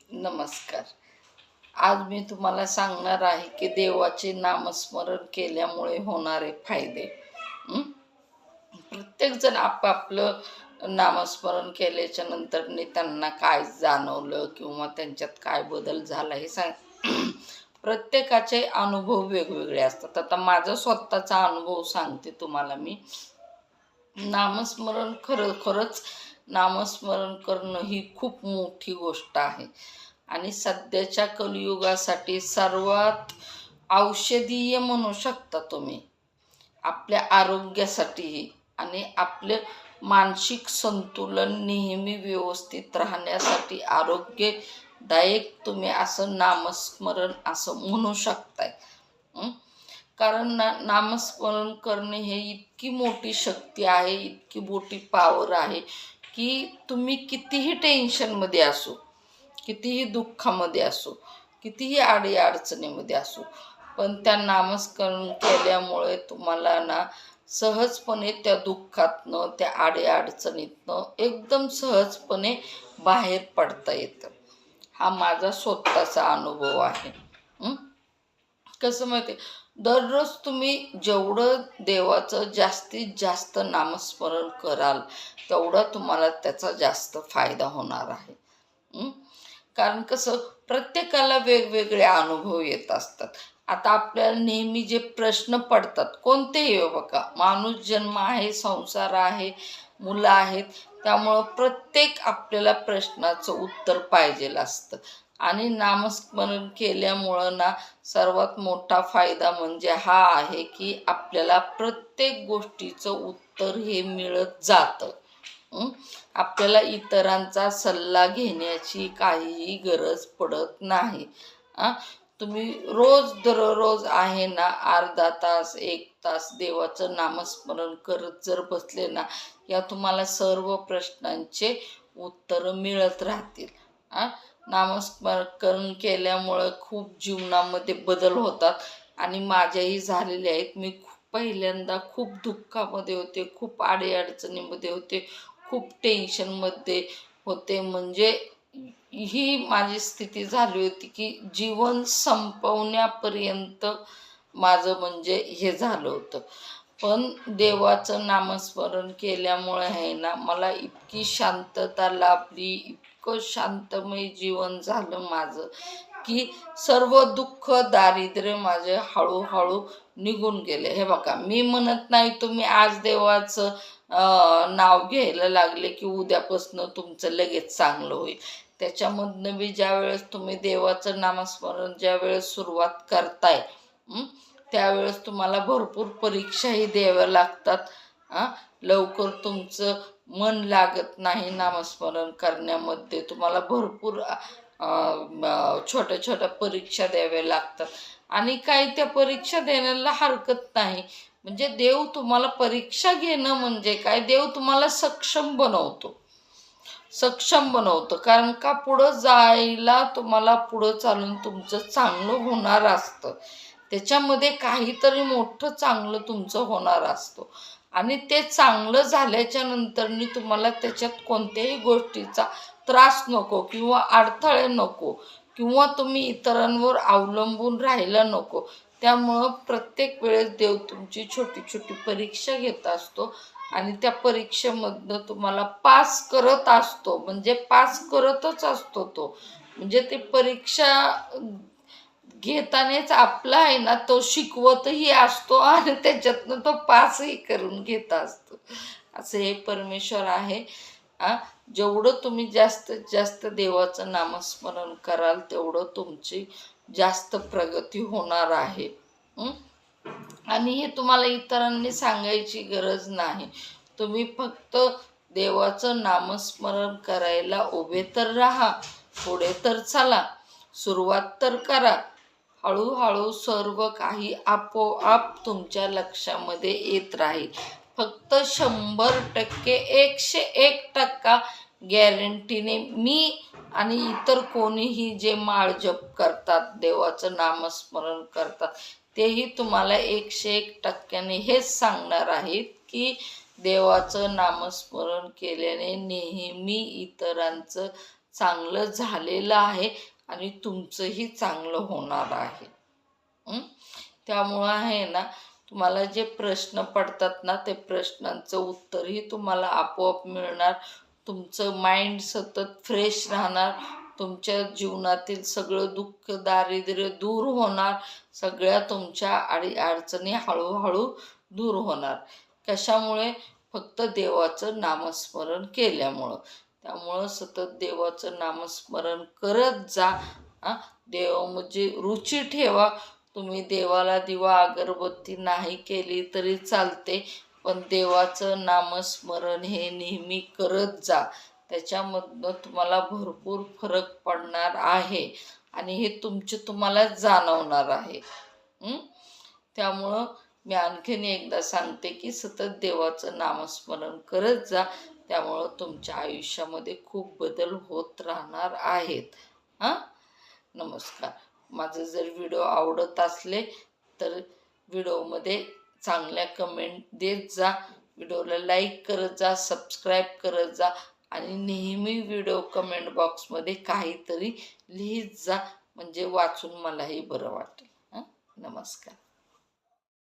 नमस्कार. आज मी तुम्हाला सांगणार आहे की देवाचे नामस्मरण केल्यामुळे होणारे फायदे. हं? प्रत्येकजण आपापलं नामस्मरण केल्याच्या नंतरने त्यांना काय जाणवलं किंवा त्यांच्यात काय बदल झाला हे सांग. प्रत्येकाचे अनुभव वेगवेगळे असतात. आता माझा स्वतःचा अनुभव सांगते तुम्हाला मी. नामस्मरण खरंच नामस्मरण करणं ही खूप मोठी गोष्ट आहे आणि सध्याच्या कलियुगासाठी सर्वात औषधीय म्हणू शकता तुम्ही आपल्या आरोग्यासाठीही. आणि आपले मानसिक संतुलन नेहमी व्यवस्थित राहण्यासाठी आरोग्यदायक तुम्ही असं नामस्मरण असं म्हणू शकताय. कारण नामस्मरण करणे हे इतकी मोठी शक्ती आहे, इतकी मोठी पॉवर आहे की तुम्ही कितीही टेन्शनमध्ये असो, कितीही दुःखामध्ये असो, कितीही अडचणीमध्ये असो, पण त्या नामस्मरण केल्यामुळे तुम्हाला ना सहजपणे त्या दुःखातनं, त्या अडचणीतनं एकदम सहजपणे बाहेर पडता येतं. हा माझा स्वतःचा अनुभव आहे. कसं माहिती आहे, दररोज तुम्ही जेवढं देवाचं जास्तीत जास्त नामस्मरण कराल तेवढा तुम्हाला त्याचा जास्त फायदा होणार आहे. कारण कसं प्रत्येकाला वेगवेगळे अनुभव येत असतात. आता आपल्याला नेहमी जे प्रश्न पडतात कोणतेही, बघा, माणूस जन्म आहे, संसार आहे, मुलं आहेत, त्यामुळं प्रत्येक आपल्याला प्रश्नाचं उत्तर पाहिजेल असतं. आणि नामस्मरण केल्यामुळं ना सर्वात मोठा फायदा म्हणजे हा आहे की आपल्याला प्रत्येक गोष्टीचं उत्तर हे मिळत जातं. आपल्याला इतरांचा सल्ला घेण्याची काहीही गरज पडत नाही. तुम्ही दररोज आहे ना अर्धा तास, 1 तास देवाचं नामस्मरण करत जर बसले ना, या तुम्हाला सर्व प्रश्नांचे उत्तर मिळत राहतील. नामस्मरण केल्यामुळं खूप जीवनामध्ये बदल होतात आणि माझ्याही झालेले आहेत. मी पहिल्यांदा खूप दुःखामध्ये होते, खूप अडचणीमध्ये होते, खूप टेन्शनमध्ये होते. म्हणजे ही माझी स्थिती झाली होती की जीवन संपवण्यापर्यंत माझं म्हणजे हे झालं होतं. पण देवाचं नामस्मरण केल्यामुळे आहे ना मला इतकी शांतता लाभली, इतकं शांतमय जीवन झालं माझं की सर्व दुःख दारिद्र्य माझे हळूहळू निघून गेले. हे बघा, मी म्हणत नाही तुम्ही आज देवाचं नाव घ्यायला लागले की उद्यापासून तुमचं लगेच चांगलं होईल. त्याच्यामधनं बी ज्यावेळेस तुम्ही देवाचं नामस्मरण ज्यावेळेस सुरुवात करताय त्यावेळेस तुम्हाला भरपूर परीक्षाही द्याव्या लागतात. लवकर तुमचं मन लागत नाही नामस्मरण करण्यामध्ये. तुम्हाला भरपूर छोट्या छोट्या परीक्षा द्याव्या लागतात आणि काही त्या परीक्षा देण्याला हरकत नाही. म्हणजे देव तुम्हाला परीक्षा घेणं म्हणजे काय, देव तुम्हाला सक्षम बनवतो. कारण का, पुढं जायला तुम्हाला पुढं चालून तुमचं चांगलं होणार असतं. त्याच्यामध्ये काहीतरी मोठं चांगलं तुमचं होणार असतं आणि ते चांगलं झाल्याच्या नंतरनी तुम्हाला त्याच्यात कोणत्याही गोष्टीचा त्रास नको किंवा अडथळे नको किंवा तुम्ही इतरांवर अवलंबून राहायला नको. त्यामुळं प्रत्येक वेळेस देव तुमची छोटी छोटी परीक्षा घेत असतो आणि त्या परीक्षेमधनं तुम्हाला पास करत असतो. म्हणजे पास करतच असतो तो. म्हणजे ते परीक्षा घेतानाच आपला आहे ना तो शिकवतही असतो आणि त्याच्यातनं तो पासही करून घेत असतो. असं हे परमेश्वर आहे. जेवढं तुम्ही जास्तीत जास्त देवाचं नामस्मरण कराल तेवढं तुमची जास्त प्रगती होणार आहे. आणि हे तुम्हाला इतरांनी सांगायची गरज नाही. तुम्ही फक्त देवाचं नामस्मरण करायला उभे तर राहा, पुढे तर चला, सुरुवात तर करा. हळूहळू सर्व काही आपोआप तुमच्या लक्षामध्ये येत राहील. फक्त 100% 101% गॅरंटीने मी आणि इतर कोणीही जे माळ जप करतात, देवाचं नामस्मरण करतात, तेही तुम्हाला 101% हेच सांगणार आहेत की देवाचं नामस्मरण केल्याने नेहमी इतरांचं चांगलं झालेलं आहे आणि तुमचंही चांगलं होणार आहे. त्यामुळं आहे ना, तुम्हाला जे प्रश्न पडतात ना, ते प्रश्नांचं उत्तरही तुम्हाला आपोआप मिळणार. तुमचं माइंड सतत फ्रेश राहणार. तुमच्या जीवनातील सगळं दुःख दारिद्र्य दूर होणार. सगळ्या तुमच्या अडचणी हळूहळू दूर होणार. कशामुळे? फक्त देवाचं नामस्मरण केल्यामुळं. त्यामुळं सतत देवाचं नामस्मरण करत जा. देव म्हणजे रुची ठेवा. तुम्ही देवाला दिवा अगरबत्ती नाही केली तरी चालते, पण देवाचं नामस्मरण हे नेहमी करत जा. त्याच्यामधनं तुम्हाला भरपूर फरक पडणार आहे आणि हे तुम्हाला जाणवणार आहे. त्यामुळं मी आणखीन एकदा सांगते की सतत देवाचं नामस्मरण करत जा. त्यामुळं तुमच्या आयुष्यामध्ये खूप बदल होत राहणार आहेत. नमस्कार. माझं जर व्हिडिओ आवडत असले तर व्हिडिओमध्ये चांगल्या कमेंट देत जा. व्हिडिओला लाईक करत जा, सबस्क्राईब करत जा आणि नेहमी व्हिडिओ कमेंट बॉक्समध्ये काहीतरी लिहित जा, म्हणजे वाचून मलाही बरं वाटेल. नमस्कार.